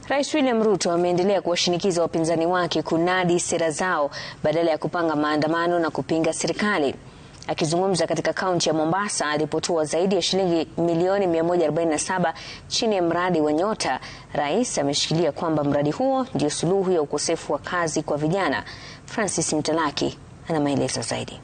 Rais William Ruto ameendelea kuwashinikiza wapinzani wake kunadi sera zao badala ya kupanga maandamano na kupinga serikali. Akizungumza katika kaunti ya Mombasa alipotoa zaidi ya shilingi milioni 147 chini ya mradi wa Nyota, rais ameshikilia kwamba mradi huo ndio suluhu ya ukosefu wa kazi kwa vijana. Francis Mtalaki ana maelezo zaidi.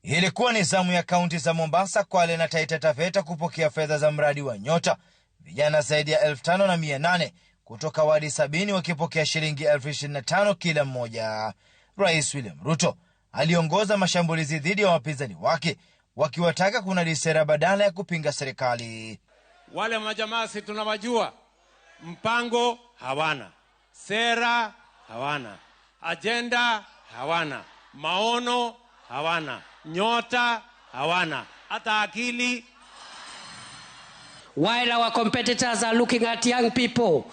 Ilikuwa ni zamu ya kaunti za Mombasa, Kwale na Taita Taveta kupokea fedha za mradi wa Nyota. Vijana zaidi ya 5,800 kutoka wadi 70 wakipokea shilingi 25,000 kila mmoja. Rais William Ruto aliongoza mashambulizi dhidi ya wapinzani wake, wakiwataka kunadi sera badala ya kupinga serikali. Wale majamaa si tunawajua, mpango hawana, sera hawana, agenda hawana, maono hawana, nyota hawana, hata akili. While our competitors are looking at young people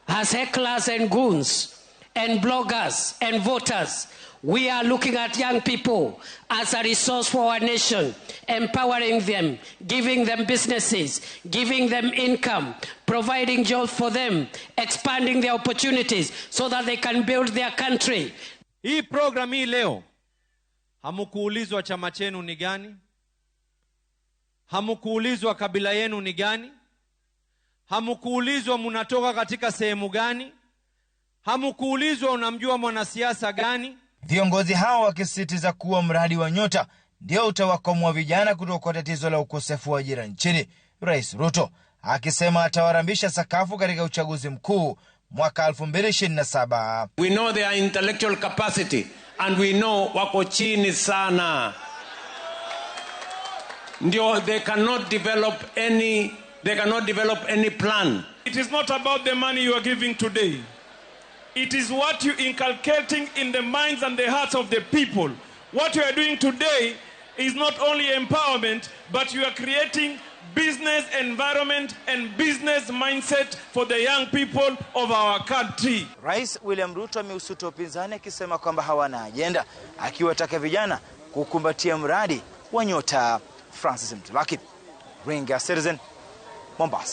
as hecklers and goons and bloggers and voters, we are looking at young people as a resource for our nation, empowering them, giving them businesses, giving them income, providing jobs for them, expanding their opportunities so that they can build their country. Hii program hii leo, hamukuulizwa chama chenu ni gani? Hamukuulizwa kabila yenu ni gani? Hamukuulizwa munatoka katika sehemu gani? Hamukuulizwa unamjua mwanasiasa gani? Viongozi hao wakisisitiza kuwa mradi wa Nyota ndio utawakomboa vijana kutoka kwa tatizo la ukosefu wa ajira nchini. Rais Ruto akisema atawarambisha sakafu katika uchaguzi mkuu mwaka 2027. We know their intellectual capacity and we know wako chini sana. They cannot develop any plan. It is not about the money you are giving today. It is what you inculcating in the minds and the hearts of the people. What you are doing today is not only empowerment, but you are creating business environment and business mindset for the young people of our country. Rais William Ruto ameusuta upinzani akisema kwamba hawana ajenda, akiwataka vijana kukumbatia mradi wa Nyota. Francis Mtalaki, Ringa Citizen, Mombasa.